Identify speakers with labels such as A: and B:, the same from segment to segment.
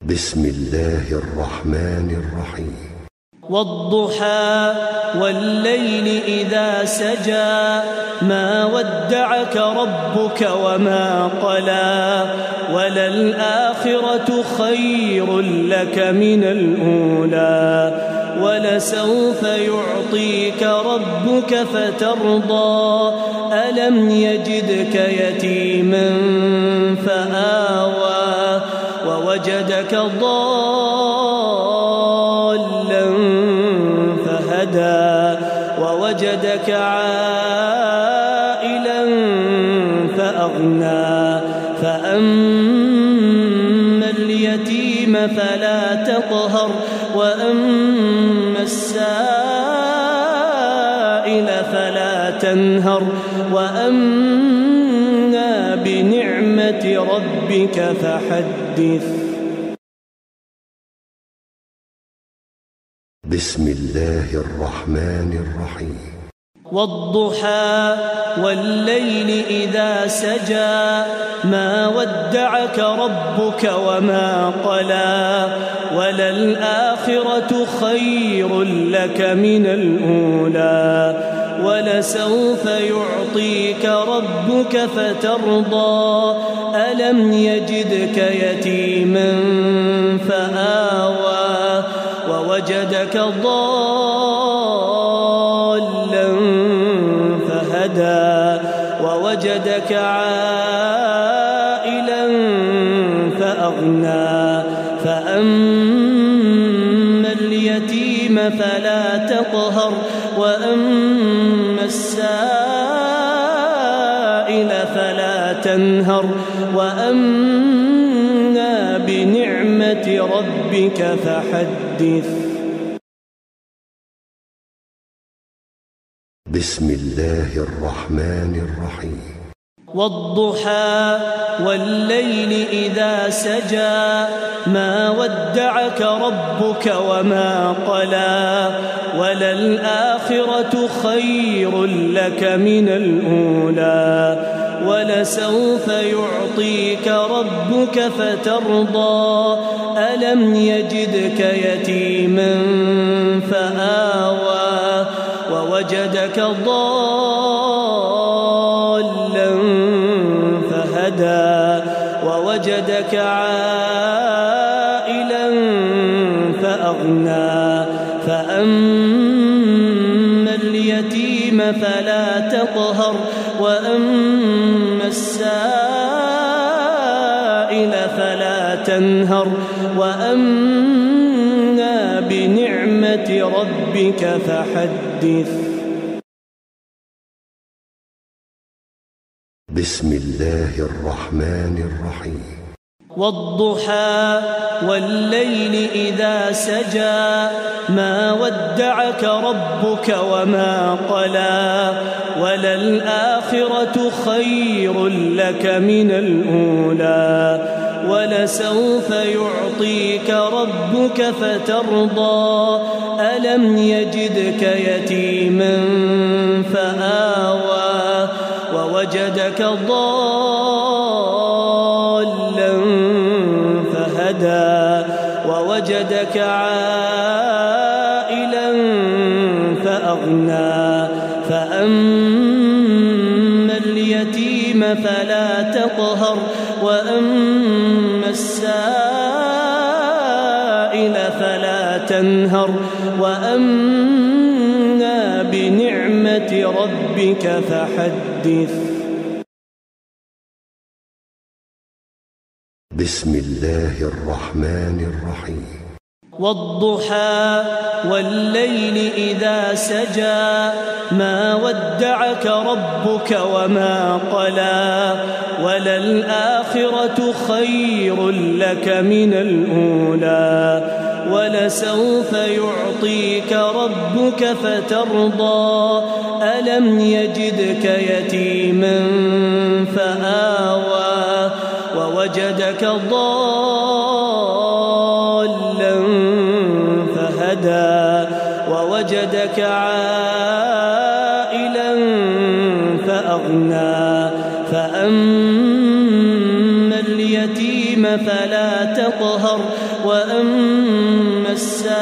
A: بسم الله الرحمن الرحيم.
B: والضحى والليل إذا سجى ما ودعك ربك وما قلى وللآخرة خير لك من الأولى ولسوف يعطيك ربك فترضى ألم يجدك يتيما فآوى ووجدك ضالا فهدى ووجدك عائلا فأغنى فأما اليتيم فلا تقهر وأما السائل فلا تنهر وأما بنعمة ربك فحدث.
A: بسم الله الرحمن الرحيم.
B: والضحى والليل إذا سجى ما ودعك ربك وما قلى وللآخرة خير لك من الأولى ولسوف يعطيك ربك فترضى ألم يجدك يتيما فآوى ووجدك ضالا فهدى ووجدك عائلا فأغنى فأما اليتيم فلا تقهر وأما السائل فلا تنهر وأما بنعمة ربك فحدث.
A: بسم الله الرحمن الرحيم.
B: والضحى والليل إذا سجى ما ودعك ربك وما قلى وللآخرة خير لك من الأولى ولسوف يعطيك ربك فترضى ألم يجدك يتيما فآوى ووجدك ضالا فهدى ووجدك عائلا فأغنى فأما اليتيم فلا تقهر وأما السائل فلا تنهر وأما بنعمة ربك فحدث.
A: بسم الله الرحمن الرحيم.
B: والضحى والليل إذا سجى ما ودعك ربك وما قلى وللآخرة خير لك من الأولى ولسوف يعطيك ربك فترضى ألم يجدك يتيما فآوى ووجدك ضالا فهدى ووجدك عائلا فأغنى فأما اليتيم فلا تقهر وأما السائل فلا تنهر وأما بنعمة ربك فحدث.
A: بسم الله الرحمن الرحيم.
B: والضحى والليل إذا سجى ما ودعك ربك وما قلى وللآخرة خير لك من الأولى ولسوف يعطيك ربك فترضى ألم يجدك يتيما فآوى ووجدك ضالا فهدى ووجدك عائلا فأغنى فأما اليتيم فلا تقهر تقهر وأما السائل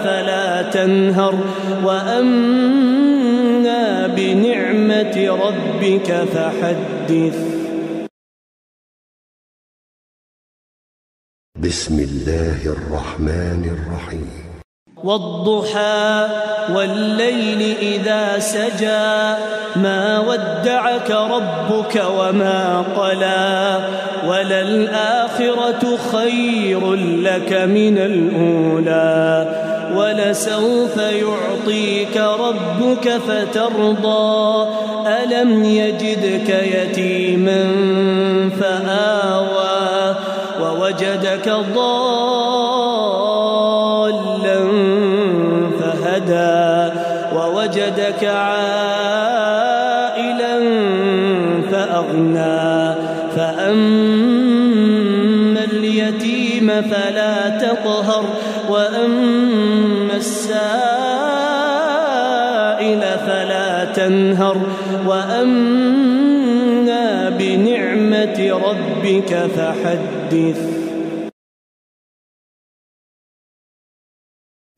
B: فلا تنهر وأما بنعمة ربك فحدث.
A: بسم الله الرحمن الرحيم.
B: والضحى والليل إذا سجى ما ودعك ربك وما قلى وللآخرة خير لك من الأولى ولسوف يعطيك ربك فترضى ألم يجدك يتيما فآوى ووجدك ضالا فهدى ووجدك عائلا فأغنى فأما اليتيم فلا تقهر وأما السائل فلا تنهر وأما بنعمة ربك فحدث.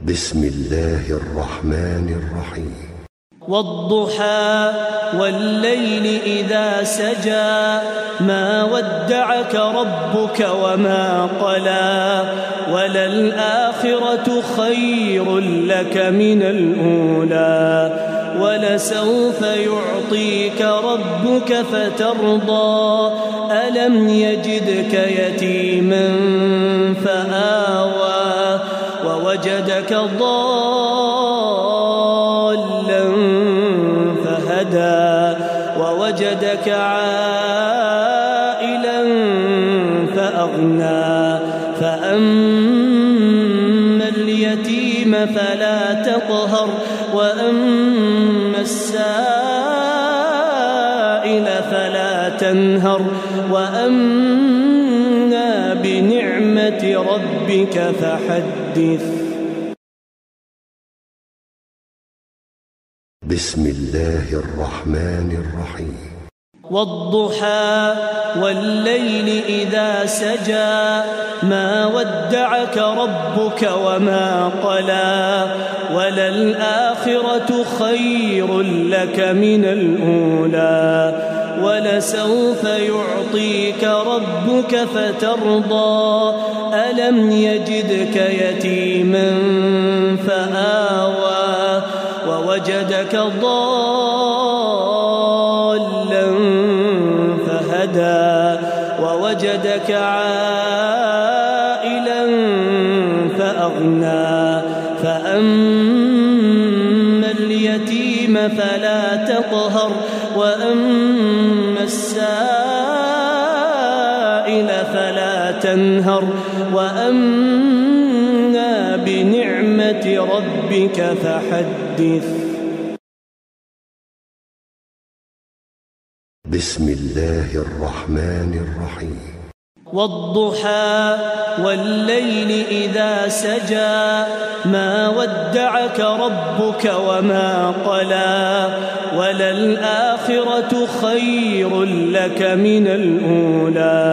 A: بسم الله الرحمن الرحيم.
B: والضحى والليل إذا سجى ما ودعك ربك وما قلى وللآخرة خير لك من الأولى ولسوف يعطيك ربك فترضى ألم يجدك يتيما فآوى ووجدك ضالا فهدى ووجدك عائلا فأغنى فأما اليتيم فلا تقهر وأما السائل فلا تنهر وأما بنعمة ربك فحدث.
A: بسم الله الرحمن الرحيم.
B: والضحى والليل إذا سجى ما ودعك ربك وما قلى وللآخرة خير لك من الأولى ولسوف يعطيك ربك فترضى ألم يجدك يتيما فآوى ووجدك ضالا فهدى ووجدك عائلا فأغنى فأما اليتيم فلا تقهر وأما السائل فلا تنهر وأما بنعمة ربك فحدث.
A: بسم الله الرحمن الرحيم.
B: والضحى والليل إذا سجى ما ودعك ربك وما قلى وللآخرة خير لك من الأولى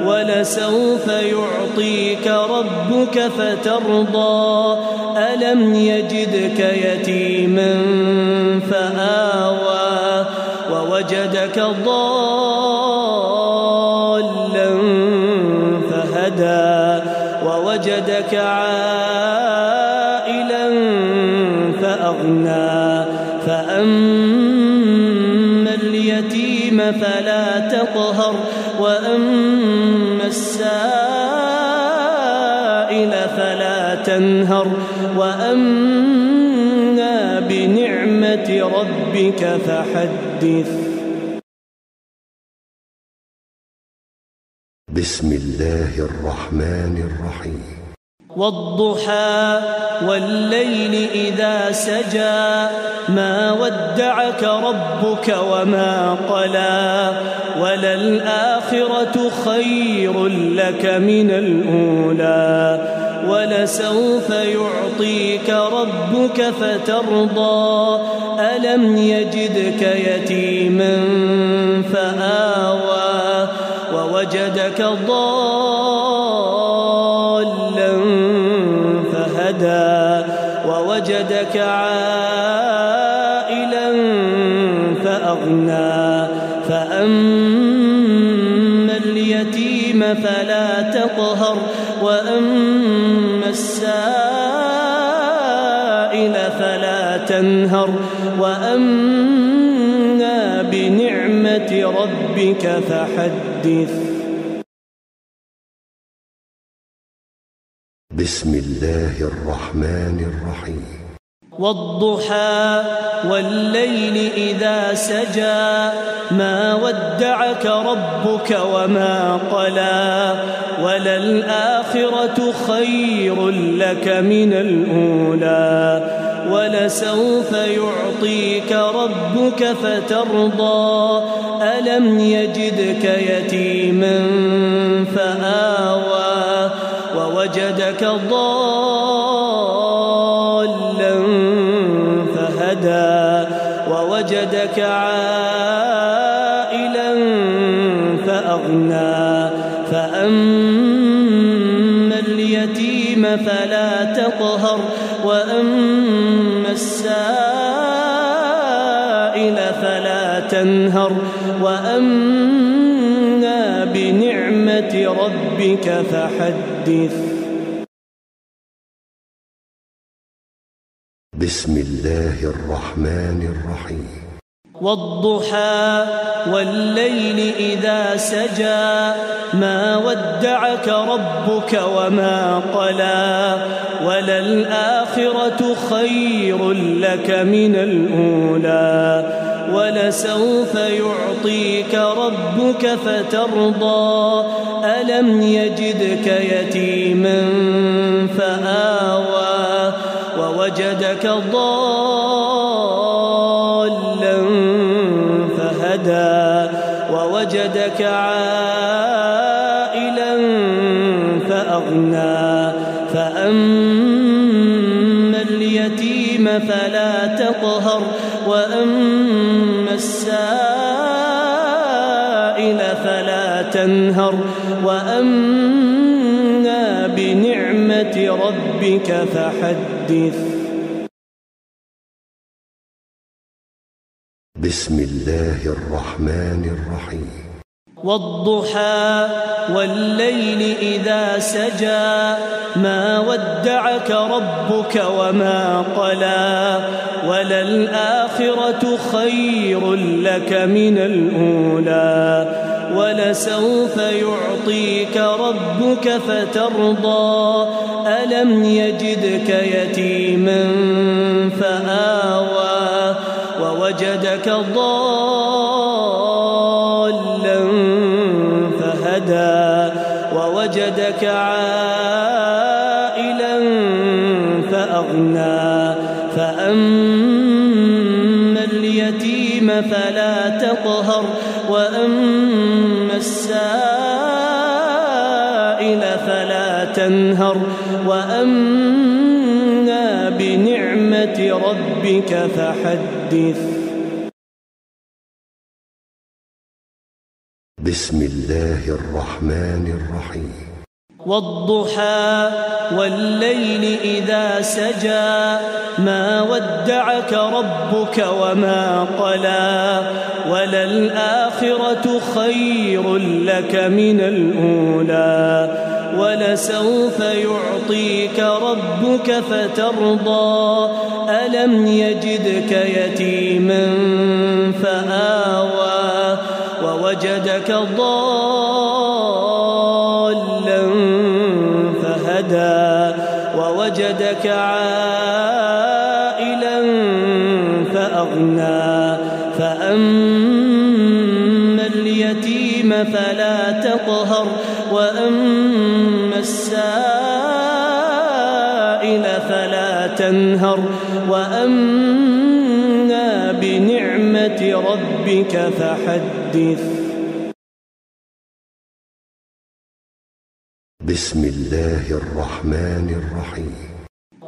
B: ولسوف يعطيك ربك فترضى ألم يجدك يتيما فآوى ووجدك ضالا فهدى ووجدك عائلا فأغنى فأما اليتيم فلا تقهر وأما السائل فلا تنهر وأما بنعمة ربك فحدث.
A: بسم الله الرحمن الرحيم.
B: والضحى والليل إذا سجى ما ودعك ربك وما قلى وللآخرة خير لك من الأولى ولسوف يعطيك ربك فترضى ألم يجدك يتيما فآوى ووجدك ضالا فهدى ووجدك عائلا فأغنى فأما اليتيم فلا تقهر وأما السائل فلا تنهر وأما بنعمة ربك فحدث.
A: بسم الله الرحمن الرحيم.
B: والضحى والليل إذا سجى ما ودعك ربك وما قلى وللآخرة خير لك من الأولى ولسوف يعطيك ربك فترضى ألم يجدك يتيما فآوى ووجدك ضالا فهدى ووجدك عائلا فأغنى فأما اليتيم فلا تقهر وأما السائل فلا تنهر وأما بنعمة ربك فحدث.
A: بسم الله الرحمن الرحيم.
B: والضحى والليل إذا سجى ما ودعك ربك وما قلى وللآخرة خير لك من الأولى ولسوف يعطيك ربك فترضى ألم يجدك يتيما فآوى ووجدك ضالا فهدى ووجدك عائلا فأغنى فأما اليتيم فلا تقهر وأما السائل فلا تنهر وأما بنعمة ربك فحدث.
A: بسم الله الرحمن الرحيم.
B: والضحى والليل إذا سجى ما ودعك ربك وما قلى وللآخرة خير لك من الأولى ولسوف يعطيك ربك فترضى ألم يجدك يتيما فآوى ووجدك ضالا فهدى ووجدك عائلا فأغنى فأما اليتيم فلا تقهر وأما السائل فلا تنهر وأما بنعمة ربك فحدث.
A: بسم الله الرحمن الرحيم.
B: والضحى والليل إذا سجى ما ودعك ربك وما قلى وللآخرة خير لك من الأولى ولسوف يعطيك ربك فترضى ألم يجدك يتيما فآوى ووجدك ضالا فهدى ووجدك عائلا فأغنى فأما اليتيم فلا تقهر وأما السائل فلا تنهر وأما بنعمة ربك فحدث.
A: بسم الله الرحمن الرحيم.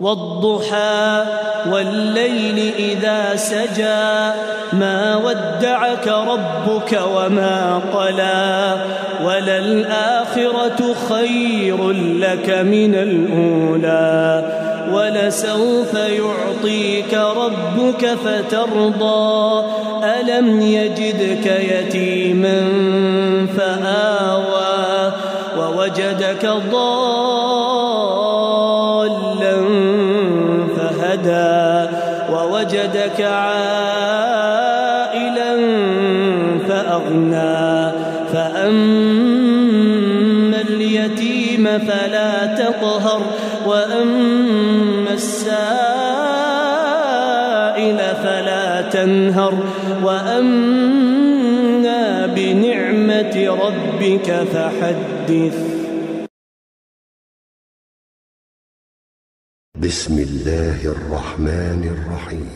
B: والضحى والليل إذا سجى ما ودعك ربك وما قلى وللآخرة خير لك من الأولى ولسوف يعطيك ربك فترضى ألم يجدك يتيما فآوى ووجدك ضالا فهدى ووجدك عائلا فأغنى فأما اليتيم فلا تقهر وأما السائل فلا تنهر وأما بنعمة ربك فحدث.
A: بسم الله الرحمن الرحيم.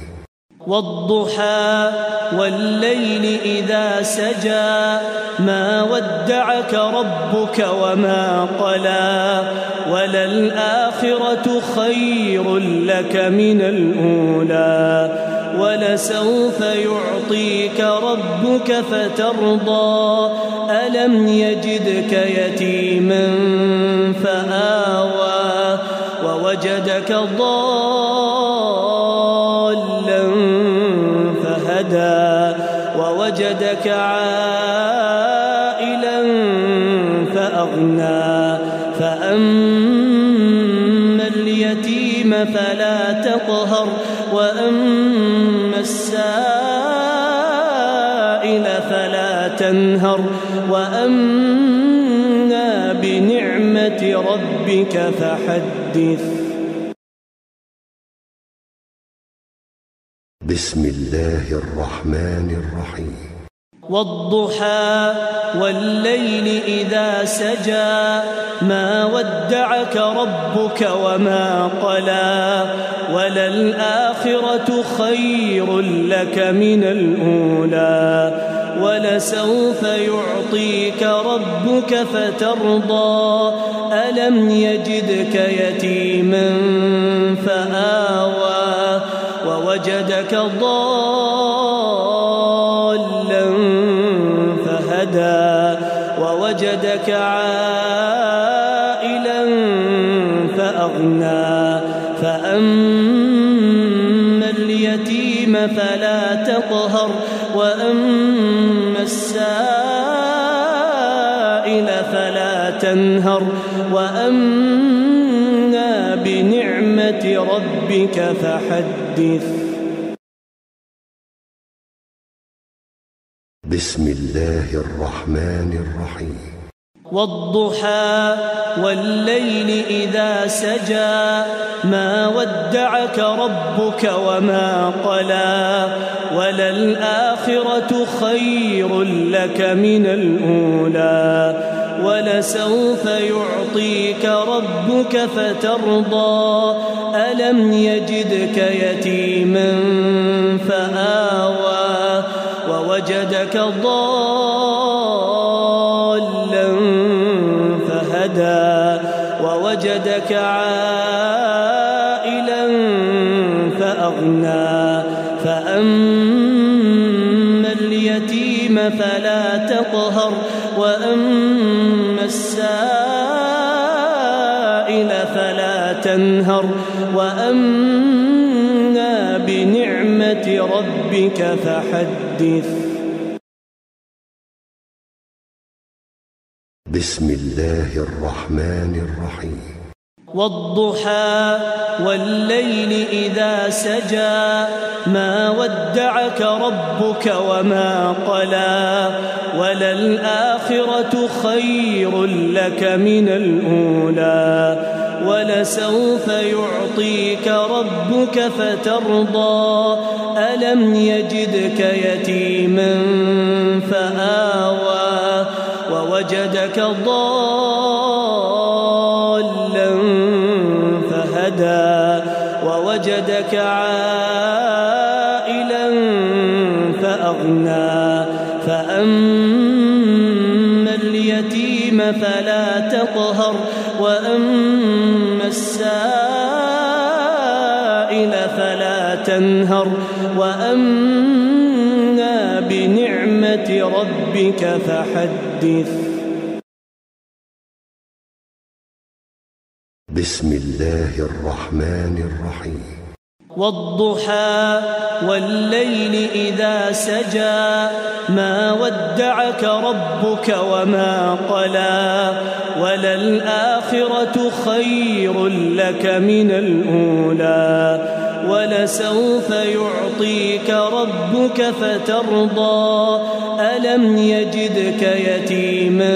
B: والضحى والليل إذا سجى ما ودعك ربك وما قلى وللآخرة خير لك من الأولى ولسوف يعطيك ربك فترضى ألم يجدك يتيما فآوى ووجدك ضالا فهدى ووجدك عائلا فأغنى فأما اليتيم فلا تقهر وأما السائل فلا تنهر وأما بنعمة ربك فحدث.
A: بسم الله الرحمن الرحيم.
B: والضحى والليل إذا سجى ما ودعك ربك وما قلى وللآخرة خير لك من الأولى ولسوف يعطيك ربك فترضى ألم يجدك يتيما فآوى ووجدك ضالا فهدى ووجدك عائلا فأغنى فأما اليتيم فلا تقهر وأما السائل فلا تنهر وأما بنعمة ربك فحدث.
A: بسم الله الرحمن الرحيم.
B: والضحى والليل إذا سجى ما ودعك ربك وما قلى وللآخرة خير لك من الأولى ولسوف يعطيك ربك فترضى ألم يجدك يتيما فآوى ووجدك ضالا فهدى ووجدك عائلا فأغنى فأما اليتيم فلا تقهر وأما السائل فلا تنهر وأما بنعمة ربك فحدث.
A: بسم الله الرحمن الرحيم.
B: والضحى والليل إذا سجى ما ودعك ربك وما قلى وللآخرة خير لك من الأولى ولسوف يعطيك ربك فترضى ألم يجدك يتيما فآوى ووجدك ضالا فهدى ووجدك عائلا فأغنى فأما اليتيم فلا تقهر وأما السائل فلا تنهر وأما بنعمة ربك فحدث.
A: بسم الله الرحمن الرحيم.
B: والضحى والليل إذا سجى ما ودعك ربك وما قلى وللآخرة خير لك من الأولى ولسوف يعطيك ربك فترضى ألم يجدك يتيما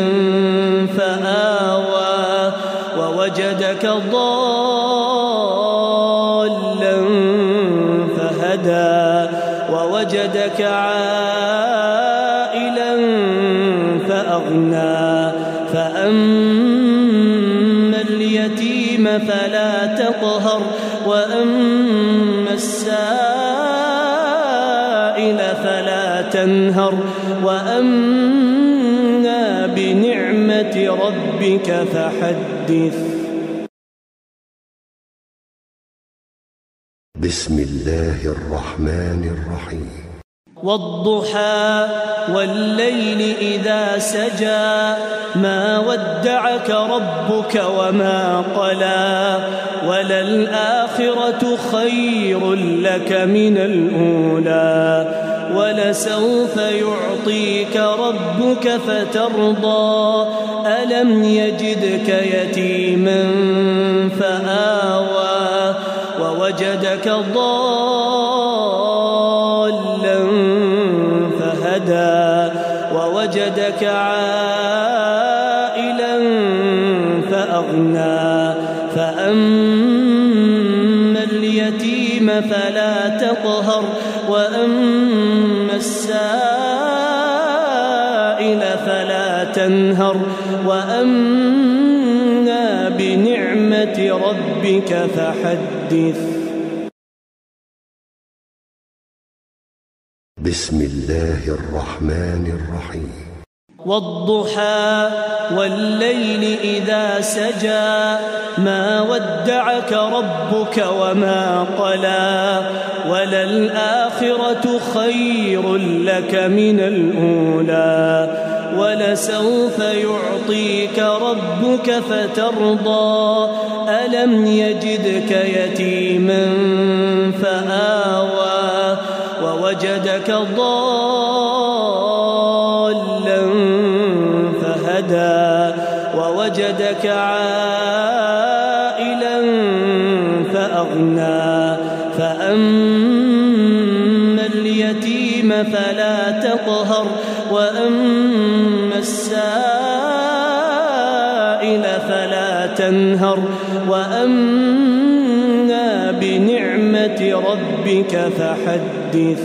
B: فآوى ووجدك ضالا فهدى ووجدك عائلا فأغنى فأما اليتيم فلا تقهر وأما السائل فلا تنهر وأما بنعمة ربك فحدث.
A: بسم الله الرحمن الرحيم.
B: والضحى والليل إذا سجى ما ودعك ربك وما قلى وللآخرة خير لك من الأولى ولسوف يعطيك ربك فترضى ألم يجدك يتيما فآوى ووجدك ضالا فهدى ووجدك عائلا فأغنى فأما اليتيم فلا تقهر وأما السائل فلا تنهر وأما بنعمة ربك فحدث.
A: بسم الله الرحمن الرحيم.
B: والضحى والليل إذا سجى ما ودعك ربك وما قلى وللآخرة خير لك من الأولى ولسوف يعطيك ربك فترضى ألم يجدك يتيما فآوى ووجدك ضالا فهدى ووجدك عائلا فأغنى فأما اليتيم فلا تقهر وأما السائل فلا تنهر وأما بنعمة ربك فحدث.